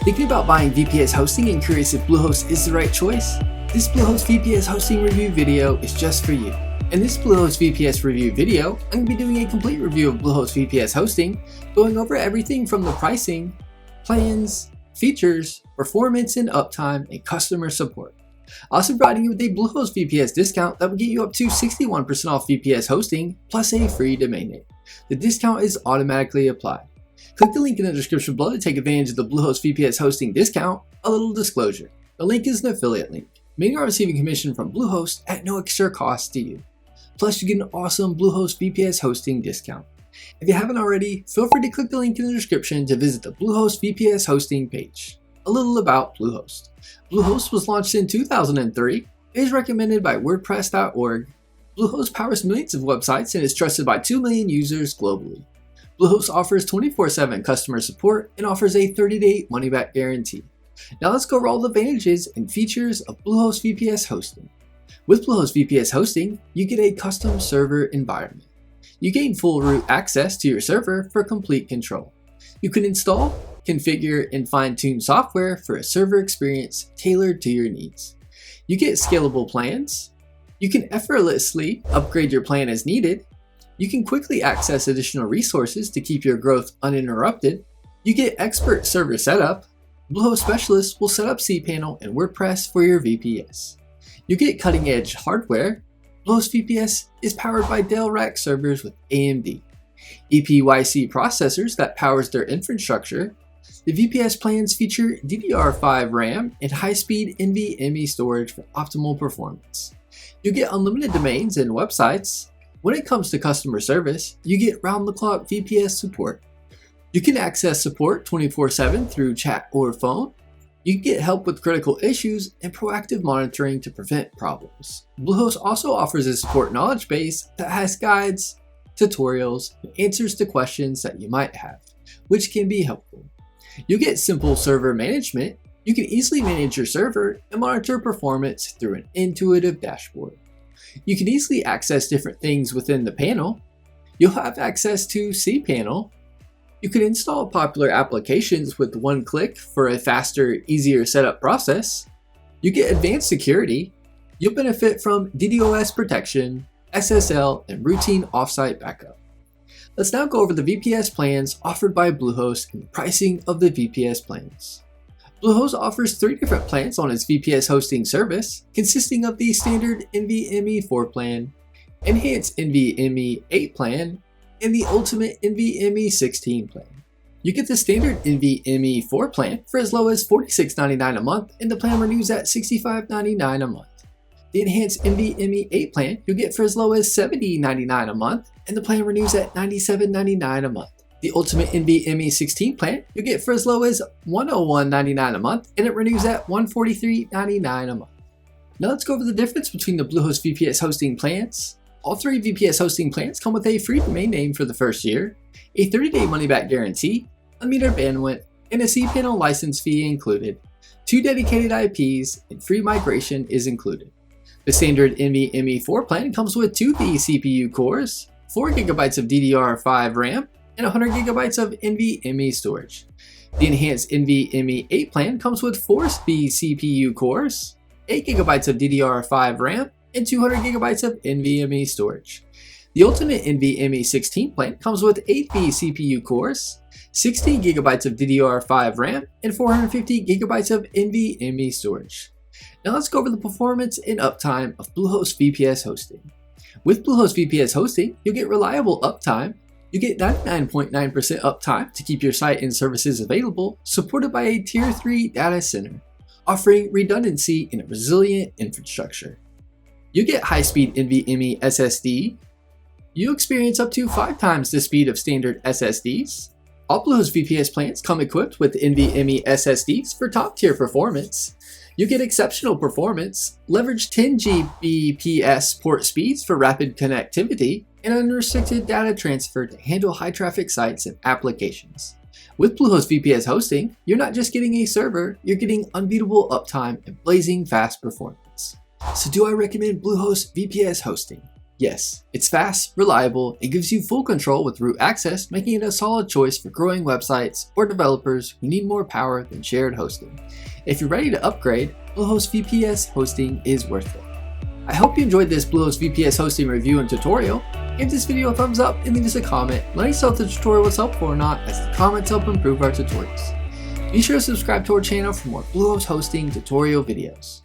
Thinking about buying VPS hosting and curious if Bluehost is the right choice? This Bluehost VPS hosting review video is just for you. In this Bluehost VPS review video, I'm going to be doing a complete review of Bluehost VPS hosting, going over everything from the pricing, plans, features, performance and uptime, and customer support. Also providing you with a Bluehost VPS discount that will get you up to 61% off VPS hosting plus a free domain name. The discount is automatically applied. Click the link in the description below to take advantage of the Bluehost VPS hosting discount. A little disclosure, the link is an affiliate link, meaning I'm receiving commission from Bluehost at no extra cost to you. Plus you get an awesome Bluehost VPS hosting discount. If you haven't already, feel free to click the link in the description to visit the Bluehost VPS hosting page. A little about Bluehost. Bluehost was launched in 2003, it is recommended by WordPress.org. Bluehost powers millions of websites and is trusted by 2 million users globally. Bluehost offers 24/7 customer support and offers a 30-day money-back guarantee. Now let's go over all the advantages and features of Bluehost VPS hosting. With Bluehost VPS hosting, you get a custom server environment. You gain full root access to your server for complete control. You can install, configure, and fine-tune software for a server experience tailored to your needs. You get scalable plans. You can effortlessly upgrade your plan as needed. You can quickly access additional resources to keep your growth uninterrupted. You get expert server setup. Bluehost specialists will set up cPanel and WordPress for your VPS. You get cutting-edge hardware. Bluehost VPS is powered by Dell rack servers with AMD EPYC processors that powers their infrastructure. The VPS plans feature DDR5 RAM and high-speed NVMe storage for optimal performance. You get unlimited domains and websites. When it comes to customer service, you get round-the-clock VPS support. You can access support 24/7 through chat or phone. You get help with critical issues and proactive monitoring to prevent problems. Bluehost also offers a support knowledge base that has guides, tutorials, and answers to questions that you might have, which can be helpful. You get simple server management. You can easily manage your server and monitor performance through an intuitive dashboard. You can easily access different things within the panel. You'll have access to cPanel. You can install popular applications with one click for a faster, easier setup process. You get advanced security. You'll benefit from DDoS protection, SSL, and routine offsite backup. Let's now go over the VPS plans offered by Bluehost and the pricing of the VPS plans. Bluehost offers 3 different plans on its VPS hosting service, consisting of the standard NVMe 4 plan, enhanced NVMe 8 plan, and the ultimate NVMe 16 plan. You get the standard NVMe 4 plan for as low as $46.99 a month, and the plan renews at $65.99 a month. The enhanced NVMe 8 plan you'll get for as low as $70.99 a month, and the plan renews at $97.99 a month. The ultimate NVMe 16 plan you'll get for as low as $101.99 a month, and it renews at $143.99 a month. Now let's go over the difference between the Bluehost VPS hosting plans. All 3 VPS hosting plans come with a free domain name for the first year, a 30-day money-back guarantee, unmetered bandwidth, and a cPanel license fee included. 2 dedicated IPs and free migration is included. The standard NVMe 4 plan comes with 2 vCPU cores, 4 GB of DDR5 RAM, and 100 GB of NVMe storage. The enhanced NVMe 8 plan comes with 4 vCPU cores, 8 GB of DDR5 RAM, and 200 GB of NVMe storage. The ultimate NVMe 16 plan comes with 8 vCPU cores, 16 GB of DDR5 RAM, and 450 GB of NVMe storage. Now let's go over the performance and uptime of Bluehost VPS hosting. With Bluehost VPS hosting, you'll get reliable uptime. You get 99.9% uptime to keep your site and services available, supported by a Tier 3 data center, offering redundancy in a resilient infrastructure. You get high-speed NVMe SSD. You experience up to 5 times the speed of standard SSDs. All Bluehost VPS plans come equipped with NVMe SSDs for top-tier performance. You get exceptional performance, leverage 10 Gbps port speeds for rapid connectivity, and unrestricted data transfer to handle high-traffic sites and applications. With Bluehost VPS hosting, you're not just getting a server, you're getting unbeatable uptime and blazing fast performance. So do I recommend Bluehost VPS hosting? Yes, it's fast, reliable, it gives you full control with root access, making it a solid choice for growing websites or developers who need more power than shared hosting. If you're ready to upgrade, Bluehost VPS Hosting is worth it. I hope you enjoyed this Bluehost VPS Hosting review and tutorial. Give this video a thumbs up and leave us a comment letting us know if the tutorial was helpful or not, as the comments help improve our tutorials. Be sure to subscribe to our channel for more Bluehost hosting tutorial videos.